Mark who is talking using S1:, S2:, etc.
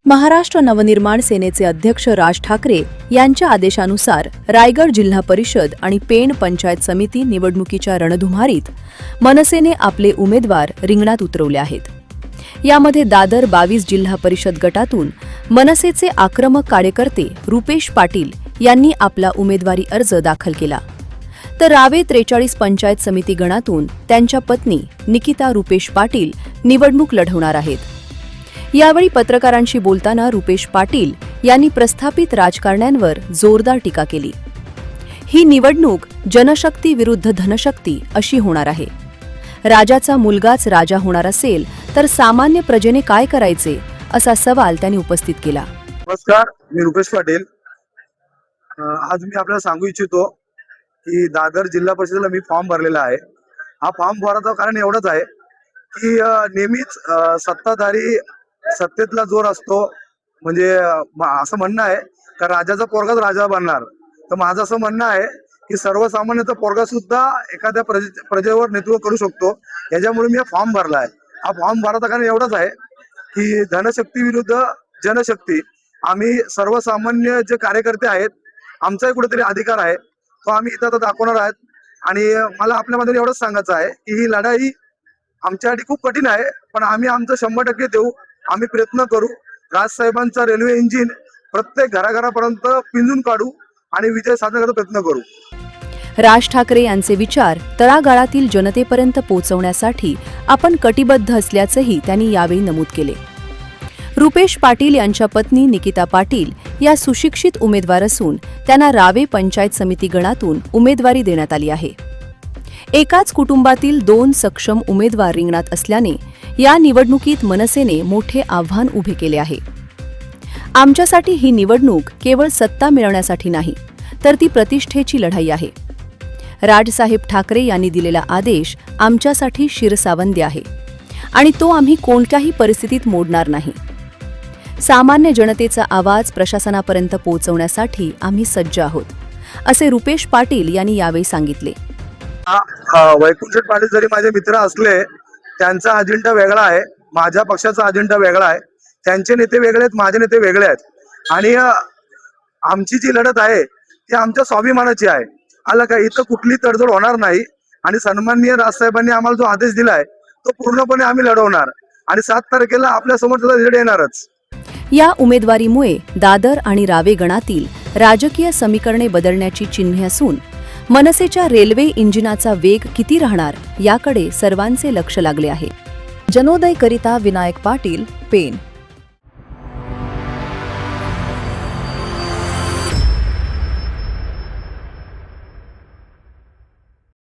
S1: महाराष्ट्र नवनिर्माण सेनेचे अध्यक्ष राज ठाकरे यांच्या आदेशानुसार रायगड जिल्हा परिषद आणि पेण पंचायत समिती निवडणुकीच्या रणधुमारीत मनसेने आपले उमेदवार रिंगणात उतरवले आहेत. यामध्ये दादर 22 जिल्हा परिषद गटातून मनसेचे आक्रमक कार्यकर्ते रुपेश पाटील यांनी आपला उमेदवारी अर्ज दाखल केला, तर रावे 43 पंचायत समिती गणातून त्यांच्या पत्नी निकिता रुपेश पाटील निवडणूक लढवणार आहेत. यावेळी पत्रकारांशी बोलताना रुपेश पाटील यांनी प्रस्थापित राजकारण्यांवर जोरदार टीका केली. ही निवडणूक जनशक्ती विरुद्ध धनशक्ती अशी होणार आहे. राजाचा मुलगाच राजा होणार असेल तर सामान्य प्रजेने काय करायचे, असा सवाल त्यांनी उपस्थित केला.
S2: नमस्कार, मी रुपेश पाटील. आज मी आपल्याला सांगू इच्छितो की दादर जिल्हा परिषदेला मी फॉर्म भरलेला आहे. हा फॉर्म भरायचं कारण एवढंच आहे की नेहमीच सत्ताधारी सत्तेतला जोर असतो, म्हणजे असं म्हणणं आहे का राजाचा पोरगाच राजा बनणार. तर माझं असं म्हणणं आहे की सर्वसामान्यचा पोरगा सुद्धा एखाद्या प्रजेवर नेतृत्व करू शकतो. याच्यामुळे मी हा फॉर्म भरला आहे. हा फॉर्म भरायचं कारण एवढंच आहे की धनशक्ती विरुद्ध जनशक्ती. आम्ही सर्वसामान्य जे कार्यकर्ते आहेत, आमचाही कुठेतरी अधिकार आहे, तो आम्ही इथं दाखवणार आहेत. आणि मला आपल्यामध्ये एवढंच सांगायचं आहे की ही लढाई आमच्यासाठी खूप कठीण आहे, पण आम्ही आमचं 100% देऊ. आम्ही प्रयत्न करू. राजसाहेबांचा रेल्वे इंजिन प्रत्येक घराघरापर्यंत पिंजून काढू आणि विजय साधण्याचा प्रयत्न करू.
S1: राज ठाकरे यांचे विचार तळागाळातील जनतेपर्यंत पोहोचवण्यासाठी आपण कटिबद्ध असल्याचंही त्यांनी यावेळी नमूद केले. रुपेश पाटील यांच्या पत्नी निकिता पाटील या सुशिक्षित उमेदवार असून त्यांना रावे पंचायत समिती गणातून उमेदवारी देण्यात आली आहे. एकाच कुटुंबातील 2 सक्षम उमेदवार रिंगणात असल्याने या निवडणुकीत मनसेने मोठे आव्हान उभे केले आहे. आमच्यासाठी ही निवडणूक केवळ सत्ता मिळवण्यासाठी नाही, तर ती प्रतिष्ठेची लढाई आहे. राजसाहेब ठाकरे यांनी दिलेला आदेश आमच्यासाठी शिरसावंदी आहे आणि तो आम्ही कोणत्याही परिस्थितीत मोडणार नाही. सामान्य जनतेचा आवाज प्रशासनापर्यंत पोहोचवण्यासाठी आम्ही सज्ज आहोत, असे रुपेश पाटील यांनी यावेळी सांगितले.
S2: वैकुंठ पाटील जरी माझे मित्र असले, त्यांचा अजेंडा वेगळा आहे, माझ्या पक्षाचा अजेंडा वेगळा आहे. त्यांचे नेते वेगळे आहेत, माझे नेते वेगळे आहेत. आणि आमची जी लढत आहे ती आमच्या स्वाभिमानाची आहे. आला का, इथं कुठली तडजोड होणार नाही. आणि सन्माननीय राजसाहेबांनी आम्हाला जो आदेश दिलाय तो पूर्णपणे आम्ही लढवणार आणि 7 तारखेला आपल्या समोर त्याचा रिझल्ट येणारच.
S1: या उमेदवारीमुळे दादर आणि रावे गणातील राजकीय समीकरणे बदलण्याची चिन्हे असून मनसेच्या रेल्वे इंजिनाचा वेग किती राहणार याकडे सर्वांचे लक्ष लागले आहे. जनोदयकरिता विनायक पाटील, पेण.